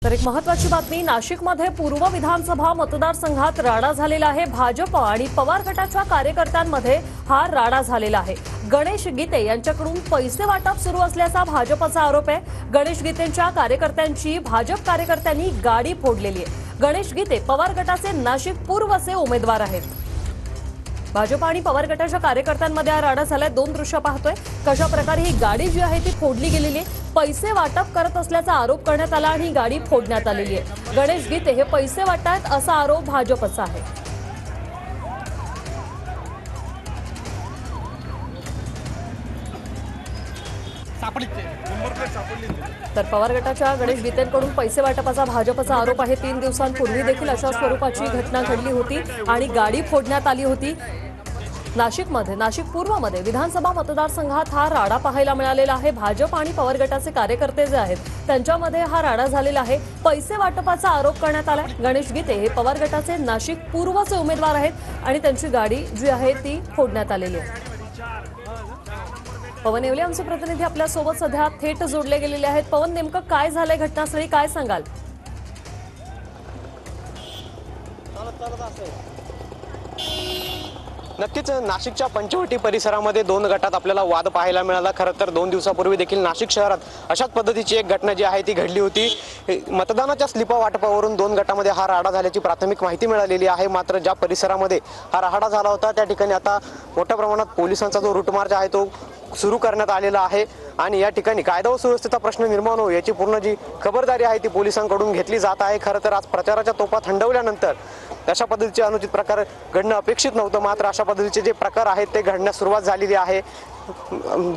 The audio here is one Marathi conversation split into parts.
तर एक महत्त्वाची बातमी, नाशिकमध्ये पूर्व विधानसभा मतदारसंघात राडा झालेला आहे। भाजप आणि पवार गटाच्या कार्यकर्त्यांमध्ये हा राडा झालेला आहे। गणेश गीते यांच्याकडून पैसे वाटप सुरू असल्याचा भाजपचा आरोप आहे। गणेश गीतेंच्या कार्यकर्त्यांची भाजप कार्यकर्त्यांनी गाडी फोडलेली आहे। गणेश गीते पवार गटाचे नाशिक पूर्वचे उमेदवार आहेत। भाजप आणि पवार गटाच्या कार्यकर्त्यांमध्ये हा राडा झालाय। दोन दृश्य पाहतोय, कशा प्रकारे ही गाडी जी आहे ती फोडली गेलेली आहे। पैसे वाटप करत असल्याचा आरोप करण्यात आला आणि गाडी फोडण्यात आलेली आहे। गणेश गीते हे पैसे वाटतात असा आरोप भाजपचा आहे। तर पवार गटाच्या गणेश गीतेंकडून पैसे वाटपाचा भाजपचा आरोप आहे। 3 दिवसांपूर्वी देखील अशा स्वरूपाची घटना घडली होती आणि गाडी फोडण्यात आली होती। नाशिकमध्ये, नाशिक पूर्वमध्ये विधानसभा मतदारसंघात हा राडा पाहायला मिळालेला आहे। भाजप आणि पवार गटाचे कार्यकर्ते जे आहेत त्यांच्यामध्ये हा राडा झालेला आहे। पैसे वाटपाचा आरोप करण्यात आला। गणेश गीते हे पवार गटाचे नाशिक पूर्वचे उमेदवार आहेत आणि त्यांची गाडी जी आहे ती फोडण्यात आलेली आहे। पवन येवले आमचे प्रतिनिधी आपल्या सोबत सध्या थेट जोडले गेलेले आहेत। पवन, नेमकं काय झालंय घटनास्थळी, काय सांगाल? नक्कीच नाशिकच्या पंचवटी परिसरामध्ये दोन गटात आपल्याला वाद पाहायला मिळाला। खरं तर 2 दिवसापूर्वी देखील नाशिक शहरात अशाच पद्धतीची एक घटना जी आहे ती घडली होती। मतदानाच्या स्लिपा वाटपावरून 2 गटामध्ये हा राडा झाल्याची प्राथमिक माहिती मिळालेली आहे। मात्र ज्या परिसरामध्ये हा राडा झाला होता त्या ठिकाणी आता मोठ्या प्रमाणात पोलिसांचा जो रूट मार्च आहे तो सुरू करण्यात आलेला आहे आणि या ठिकाणी कायदा व सुव्यवस्थेचा प्रश्न निर्माण होईल याची पूर्ण जी खबरदारी आहे ती पोलिसांकडून घेतली जात आहे। खरं तर आज प्रचाराच्या तोफा थंडवल्यानंतर अशा पद्धतीचे अनुचित प्रकार घडणं अपेक्षित नव्हतं, मात्र अशा पद्धतीचे जे प्रकार आहेत ते घडण्यास सुरुवात झालेली आहे।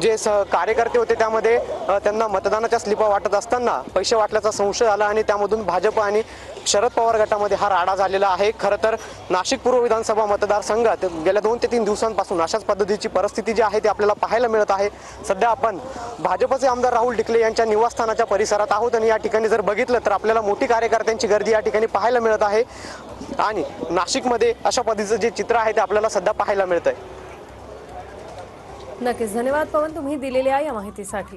जे कार्यकर्ते होते त्यामध्ये त्यांना मतदानाच्या स्लिपा वाटत असताना पैसे वाटल्याचा संशय आला आणि त्यामधून भाजप आणि शरद पवार गटामध्ये हा राडा झालेला आहे। खरं तर नाशिक पूर्व विधानसभा मतदारसंघात गेल्या 2 ते 3 दिवसांपासून अशाच पद्धतीची परिस्थिती जी आहे ती आपल्याला पाहायला मिळत आहे। सध्या आपण भाजपचे आमदार राहुल ढिकले यांच्या निवासस्थानाच्या परिसरात आहोत आणि या ठिकाणी जर बघितलं तर आपल्याला मोठी कार्यकर्त्यांची गर्दी या ठिकाणी पाहायला मिळत आहे आणि नाशिकमध्ये अशा पद्धतीचं जे चित्र आहे ते आपल्याला सध्या पाहायला मिळत आहे। नक्कीच, धन्यवाद पवन तुम्ही दिलेल्या या माहितीसाठी।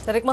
तर एक